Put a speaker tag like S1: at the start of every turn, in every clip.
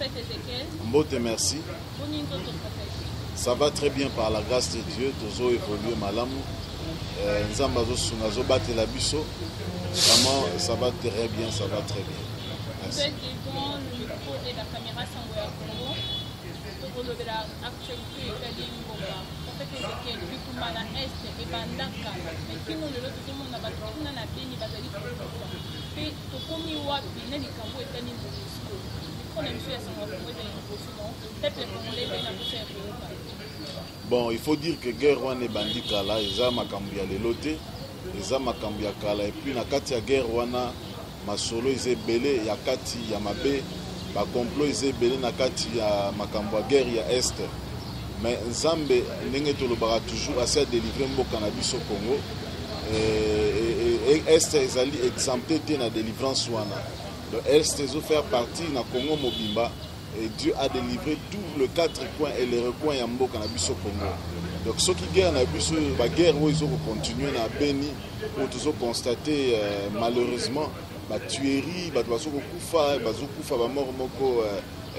S1: Prophète Ézéchiel.
S2: Mbote, merci. Ça va très bien par la grâce de Dieu. Tozo évolué malamu. Nzambazo sunazo bate la biso. Vraiment, ça va très bien, ça va très bien.
S1: Merci. Vous êtes devant le micro et la caméra Sangoya Congo. Pour le de l'actualité et Mbomba. Prophète Ézéchiel, Bitumana Est et Bandaka. Mais qui nous le lot, tout le monde a battu. On a béni, Bazali pour le temps. Et Tokomi Wabi, Nelly Kambo et Tani Mbomba.
S2: Bon, il faut dire que guerre wana bandi kala eza makambo ya lelote eza makambo ya kala et puis na kati ya guerre wana masolo eza belé ya kati ya mabe ba complot eza belé na kati ya makambo ya guerre ya est mais Nzambe ndenge tolobaka toujours assez délivrer mboka na biso Congo et est ezali exempté te na délivrance wana. Le Est a fait partie de Congo Mobimba et Dieu a délivré tous les 4 coins et les recoins de Mboka na biso Congo. Donc ceux qui guerre na biso la guerre où ils ont continué na Beni où ils ont constaté malheureusement la tuerie, la mort moko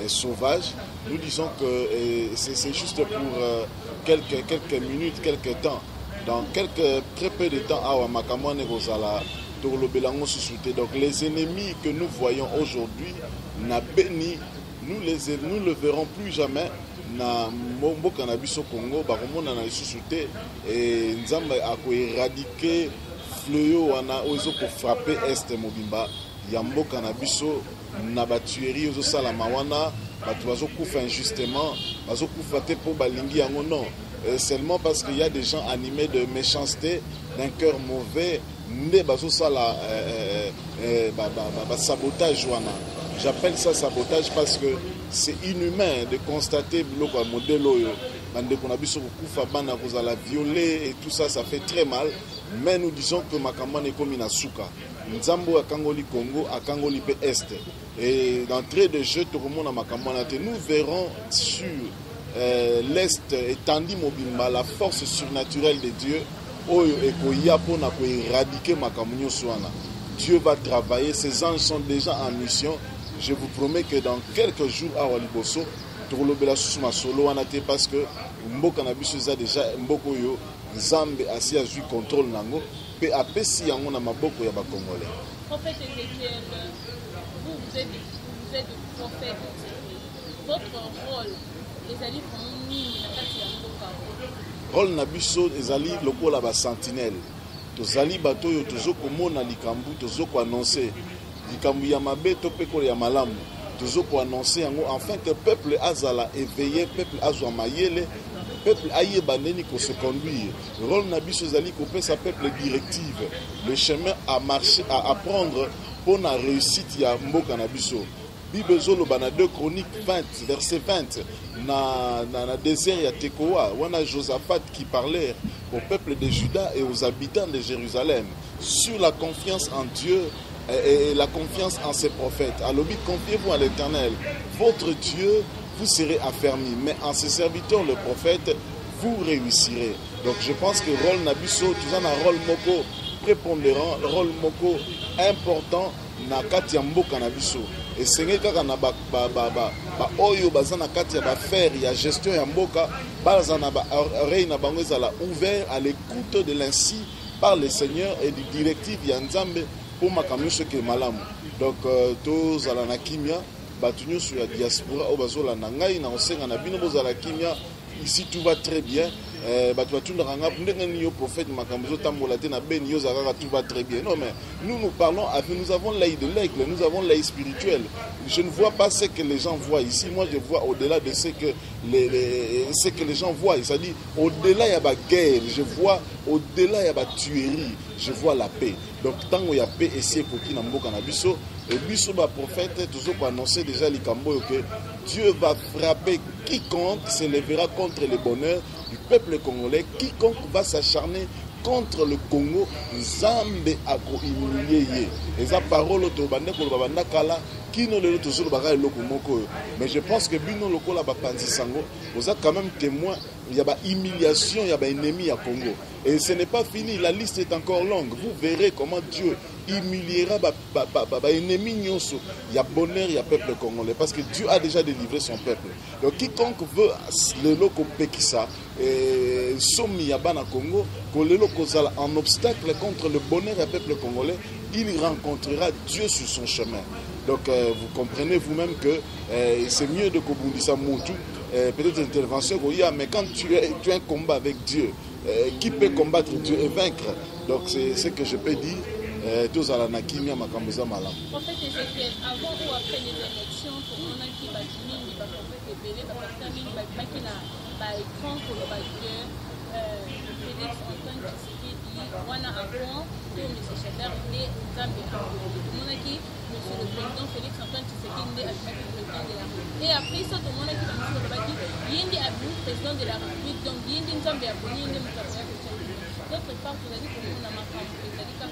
S2: sauvage. Nous disons que c'est juste pour quelques minutes, quelques temps. Dans très peu de temps, à Makamane Rosala. Donc les ennemis que nous voyons aujourd'hui, nous ne le verrons plus jamais. Na Mboka na biso Congo, bakomona na lisusuté et Nzambe a éradiquer fléau wana ozo ko frapper est mobimba ya Mboka na biso na batuerie ozo sala mawana batu bazo kufa injustement bazo kufa te po balingi yango non seulement parce qu'il y a des gens animés de méchanceté, d'un cœur mauvais. Sabotage. J'appelle ça sabotage parce que c'est inhumain de constater le modèle violer et tout ça, ça fait très mal. Mais nous disons que Makamane est comme une souka. Nzambo a Kangoli Congo, a Kangoli Est. Et d'entrée de jeu, nous verrons sur l'Est étendu mobimba la force surnaturelle de Dieu. Dieu va travailler, ses anges sont déjà en mission. Je vous promets que dans quelques jours à Waliboso, parce que Mboka na biso za déjà Mboko yo Nzambe asi a joué contrôle nango pe apesi yango na maboko ya ba Congolais.
S1: Prophète Ézéchiel, vous êtes prophète. Votre rôle, les alliés font nini na kati ya Mboka?
S2: Rôle na biso ezali lokola ba sentinelle. Tozali bato yo tozo komona likambu tozo ko annoncer likambu ya mabe to peko ya malamu tozo ko annoncer yango afin que peuple azala éveillé, peuple azwa mayele, peuple ayeba neni ko se conduire. Rôle na biso ezali ko pesa peuple directive, le chemin à marcher à apprendre pour la réussite ya Mboka na biso. Bible zoloba na 2 Chroniques 20 verset 20 na désert ya Tekoa wana Josaphat qui parlait au peuple de Juda et aux habitants de Jérusalem sur la confiance en Dieu et la confiance en ses prophètes. Alors confiez-vous à l'Éternel, votre Dieu, vous serez affermis, mais en ses serviteurs le prophète, vous réussirez. Donc je pense que rôle nabiso tout ça un rôle moko prépondérant, rôle moko important na kati ya Mboka na biso. Et c'est kaka na ba oyo bazana kati ya ba faire ya gestion ya Mboka bazana ba oreille na bango ezala ouvert à l'écoute de l'insi par le Seigneur et du directive ya Nzambe pour makambo ke malamu. Donc tous ala na kimia batunyo sur la diaspora o bazola na ngai na osenga na bino bozala kimia. Ici tout va très bien. Tout va très bien. Non, mais nous parlons, nous avons l'œil de l'aigle, nous avons l'œil spirituel. Je ne vois pas ce que les gens voient ici. Moi, je vois au-delà de ce que les gens voient. C'est-à-dire, au-delà, il y a la guerre. Je vois, au-delà, il y a la tuerie. Je vois la paix. Donc, tant qu'il y a paix, et c'est pour qui n'a pas de et Bisso, le prophète, toujours pour annoncer déjà les Cambo que Dieu va frapper quiconque s'élèvera contre le bonheur du peuple congolais, quiconque va s'acharner contre le Congo, Nzambe a humilié. Et sa parole mais je pense que Bino Lokola Bapanzi Sango, vous êtes quand même témoin, il y a humiliation, il y a ennemi à Congo. Et ce n'est pas fini, la liste est encore longue. Vous verrez comment Dieu humiliera ennemi. Il y a bonheur, il y a peuple congolais. Parce que Dieu a déjà délivré son peuple. Donc quiconque veut le loco pekisa, somi yabana Congo, que le loco en obstacle contre le bonheur du peuple congolais, il rencontrera Dieu sur son chemin. Donc vous comprenez vous-même que c'est mieux de Kobundisa Moutou, peut-être intervention, mais quand tu as un combat avec Dieu, qui peut combattre Dieu et vaincre? Donc c'est ce que je peux dire. Tous à la Nakimia Makambuza Malam.
S1: En fait, Ezekiel, avant ou après les élections, pour mon qui va finir, il va faire écran pour le Félix Antoine Tshisekedi, Wana Avant, et M. Chadar, et Zambia. Mon qui, monsieur le président Félix Antoine Tshisekedi, est le président de la République. Et après ça, tout le monde qui va nous dire, il y a un président de la République, donc il y a une Zambia, il y a une Zambia. D'autre part, vous avez dit que nous avons un vous avez dit qu'à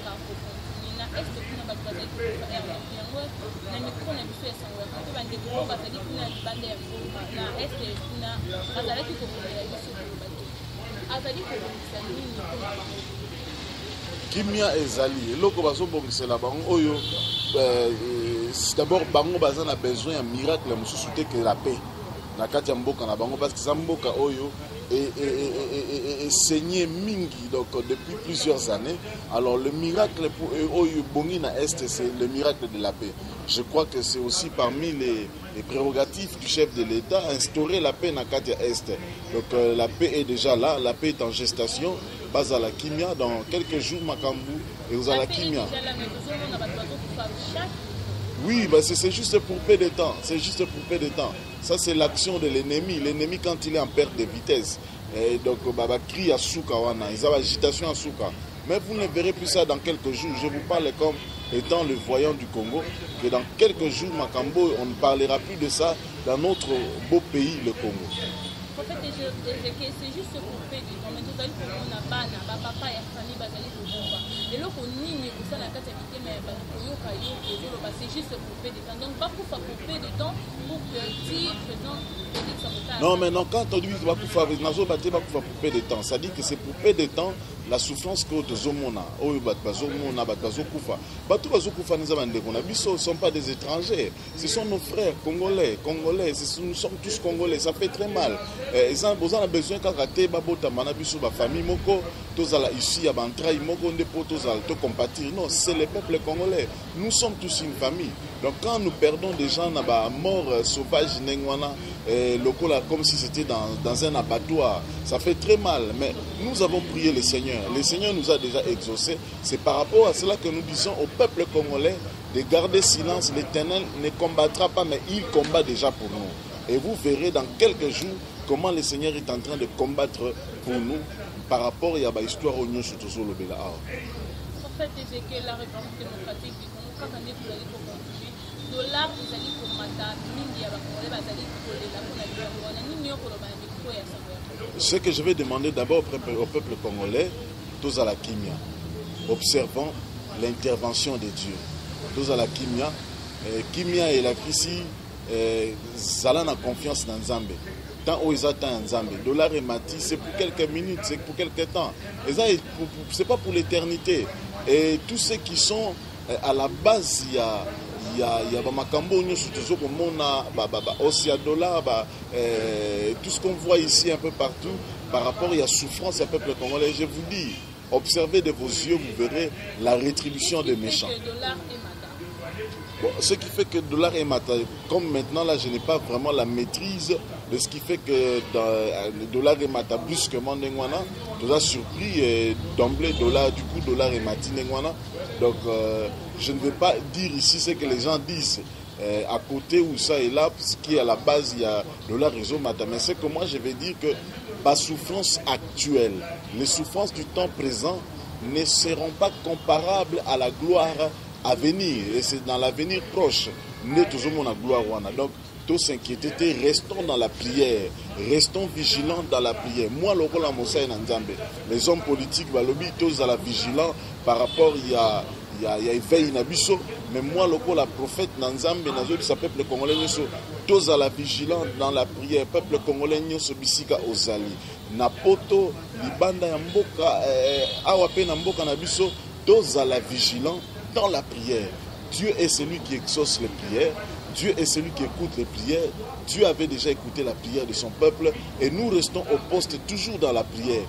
S1: est-ce que vous n'avez pas dit que vous avez un micro, na biso ya sango ya ko bande ko bazali kuna bande ya na est kuna bazali ko komela biso ko bande azali ko komisa nini ko
S2: kimia ezali eloko bazobongisela bango oyo d'abord bango baza na besoin ya miracle mosusu te que la paix na kati ya mboka na bango parce que za mboka oyo et saigné mingi donc depuis plusieurs années. Alors le miracle pour Bongina Est, c'est le miracle de la paix. Je crois que c'est aussi parmi les prérogatives du chef de l'État instaurer la paix dans Katia Est. Donc la paix est déjà là, la paix est en gestation. Bas à la Kimia, dans quelques jours Makambu et vous à la Kimia. Oui, bah c'est juste pour paix de temps. C'est juste pour paix de temps. Ça, c'est l'action de l'ennemi. L'ennemi, quand il est en perte de vitesse, et donc, crie à Souka, ils ont agitation à Souka. Mais vous ne verrez plus ça dans quelques jours. Je vous parle comme étant le voyant du Congo, que dans quelques jours, Makambo, on ne parlera plus de ça dans notre beau pays, le Congo.
S1: En fait, c'est juste pour paix du temps. Mais tout à l'heure, on a papa et famille, et là, on n'y a pas la carte mais c'est juste pour paix du temps. Donc, pas pour paix du temps, pour que si faisant
S2: non, mais non, quand on dit que c'est pour paix de temps, ça dit que c'est pour paix de temps la souffrance que ne sont pas des étrangers, ce sont nos frères congolais, nous sommes tous congolais, ça fait très mal. Ils ont besoin de famille, ici, non, c'est le peuple congolais. Nous sommes tous une famille. Donc quand nous perdons des gens à mort sauvage, comme si c'était dans un abattoir, ça fait très mal. Mais nous avons prié le Seigneur. Le Seigneur nous a déjà exaucés. C'est par rapport à cela que nous disons au peuple congolais de garder silence. L'Éternel ne combattra pas, mais il combat déjà pour nous. Et vous verrez dans quelques jours comment le Seigneur est en train de combattre pour nous par rapport à l'histoire au Nyon Sotozo Lobela.
S1: En fait, Ezekiel, la République démocratique du Congo, quand on est pour aller pour contribuer, dollar, vous allez pour matin, mindi, vous allez pour les
S2: ce que je vais demander d'abord au peuple congolais, tous à la Kimia, observant l'intervention de Dieu. Tous à la Kimia, Kimia et la Kisi, Zala na confiance dans Nzambe. Tant où ils attendent Nzambe, dollar et mati, c'est pour quelques minutes, c'est pour quelques temps. Et ça, c'est pas pour l'éternité. Et tous ceux qui sont à la base, il y a Makambo, tout ce qu'on voit ici un peu partout par rapport à la souffrance du peuple congolais. Je vous dis, observez de vos yeux, vous verrez la rétribution des méchants. Bon, ce qui fait que dollar et mata, comme maintenant là je n'ai pas vraiment la maîtrise de ce qui fait que le dollar et mata brusquement Nengwana nous a surpris d'emblée dollar et mati Nengwana. Donc je ne vais pas dire ici ce que les gens disent à côté où ça est là, ce qui est à la base il y a dollar réseau mata, mais c'est que moi je vais dire que la souffrance actuelle, les souffrances du temps présent ne seront pas comparables à la gloire à venir, et c'est dans l'avenir proche. Nous toujours la gloire. Donc, tous s'inquiéter, restons dans la prière, restons vigilants dans la prière. Moi, les hommes politiques, tous à la vigilance par rapport ya éveil na biso, mais moi lokola prophète Nanzambe nazo sa peuple congolais nyoso toza la vigilant dans la prière, peuple congolais nyoso bisika ozali na poto libanda ya mboka awa pe na mboka na biso toza la vigilant dans la prière. Dieu est celui qui exauce les prières, Dieu est celui qui écoute les prières. Dieu avait déjà écouté la prière de son peuple et nous restons au poste toujours dans la prière.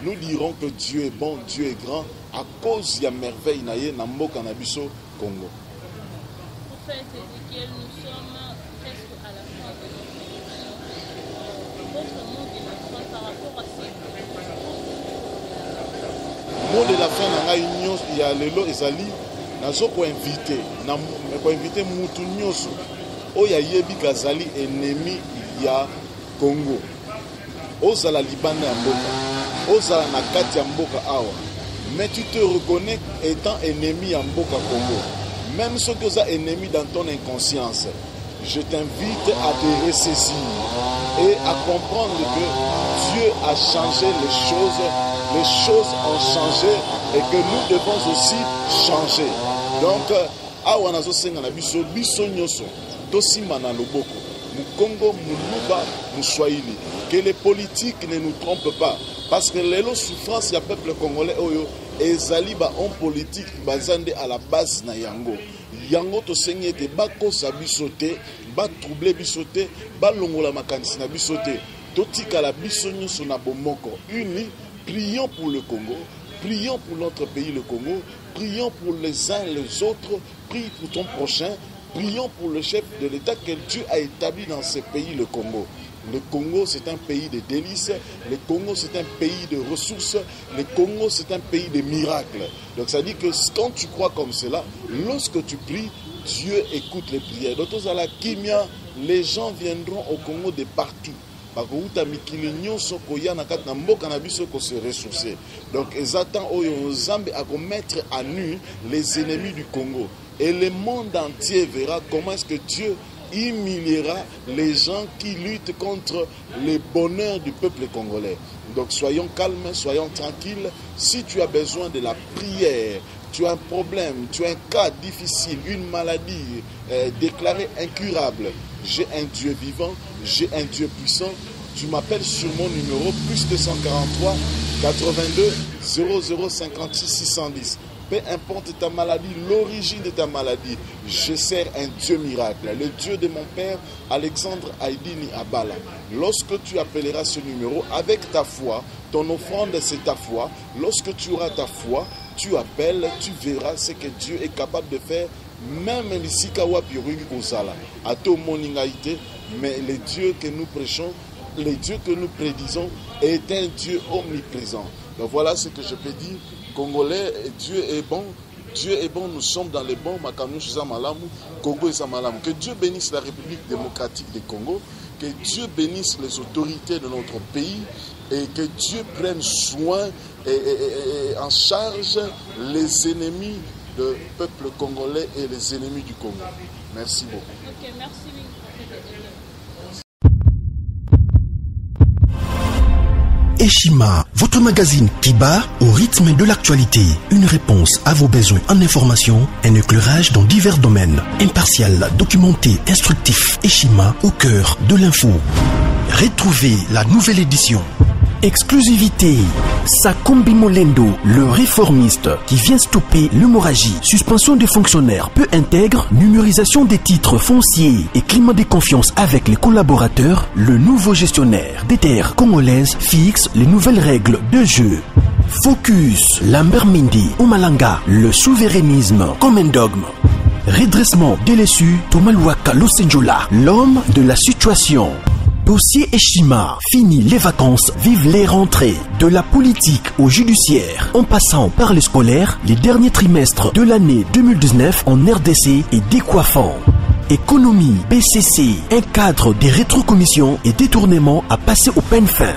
S2: Nous dirons que Dieu est bon, Dieu est grand à cause de la merveille na mboka na biso Congo.
S1: Prophète Ézéchiel, nous sommes presque à la fin de notre mot de la fin par rapport à ces
S2: mot de la fin na union ya lelo ezali nazo ko inviter mutu nyoso oya yebi kazali ennemi ya Congo. Ozala libanda ya mboka, ozala na kati ya mboka awa, mais tu te reconnais étant ennemi ya mboka Congo. Même si tu es ennemi dans ton inconscience, je t'invite à te ressaisir et à comprendre que Dieu a changé les choses ont changé et que nous devons aussi changer. Donc, awa nazo senga na biso nyoso, tosimba na loboko, Mukongo, Muluba, Muswahili. Que les politiques ne nous trompent pas. Parce que les souffrances du peuple congolais, ezali ba on politique bazande à la base na yango. Yango to senye te bako sa bisote, ba troubler bisote, ba longola makanisi na bisote. Totika la bisonyo sona bomoko. Unis, prions pour le Congo, prions pour notre pays le Congo, prions pour les uns les autres, prie pour ton prochain, prions pour le chef de l'État que Dieu a établi dans ce pays le Congo. Le Congo, c'est un pays de délices. Le Congo, c'est un pays de ressources. Le Congo, c'est un pays de miracles. Donc, ça dit que quand tu crois comme cela, lorsque tu pries, Dieu écoute les prières. D'autres à la Kimia, les gens viendront au Congo de partout. Donc, ils attendent à mettre à nu les ennemis du Congo. Et le monde entier verra comment est-ce que Dieu humiliera les gens qui luttent contre le bonheur du peuple congolais. Donc soyons calmes, soyons tranquilles. Si tu as besoin de la prière, tu as un problème, tu as un cas difficile, une maladie déclarée incurable, j'ai un Dieu vivant, j'ai un Dieu puissant. Tu m'appelles sur mon numéro plus 243 82 00 56 610. Peu importe ta maladie, l'origine de ta maladie, je sers un Dieu miracle, le Dieu de mon père Alexandre Aïdini Abala. Lorsque tu appelleras ce numéro avec ta foi, ton offrande c'est ta foi. Lorsque tu auras ta foi, tu appelles, tu verras ce que Dieu est capable de faire, même ici Kawapi Kozala. À tout moningaïté, mais le Dieu que nous prêchons, le Dieu que nous prédisons est un Dieu omniprésent. Donc voilà ce que je peux dire. Congolais, Dieu est bon, nous sommes dans les bons, Congo et Samalam. Que Dieu bénisse la République démocratique du Congo, que Dieu bénisse les autorités de notre pays et que Dieu prenne soin et en charge les ennemis du peuple congolais et les ennemis du Congo. Merci beaucoup.
S1: Ok, merci.
S3: Eshima, votre magazine qui bat au rythme de l'actualité. Une réponse à vos besoins en information, un éclairage dans divers domaines. Impartial, documenté, instructif. Eshima au cœur de l'info. Retrouvez la nouvelle édition. Exclusivité, Sakombi Molendo, le réformiste qui vient stopper l'hémorragie, suspension des fonctionnaires peu intègre, numérisation des titres fonciers et climat de confiance avec les collaborateurs, le nouveau gestionnaire des terres congolaises fixe les nouvelles règles de jeu. Focus, Lambert Mindi, Omalanga, le souverainisme comme un dogme. Redressement délaissé, Tomaluaka Losenjola, l'homme de la situation. Dossier Eshima, fini les vacances, vive les rentrées. De la politique au judiciaire, en passant par les scolaires, les derniers trimestres de l'année 2019 en RDC est décoiffant. Économie, BCC, un cadre des rétrocommissions et détournements à passer au peine fin.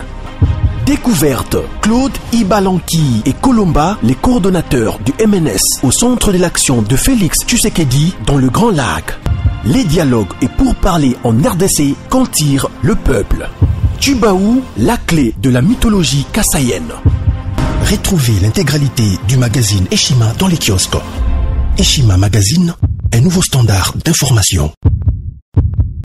S3: Découverte, Claude Ibalanki et Colomba, les coordonnateurs du MNS au centre de l'action de Félix Tshisekedi dans le Grand Lac. Les dialogues et pourparlers en RDC qu'en tire le peuple. Tubaou, la clé de la mythologie kassaïenne. Retrouvez l'intégralité du magazine Eshima dans les kiosques. Eshima Magazine, un nouveau standard d'information.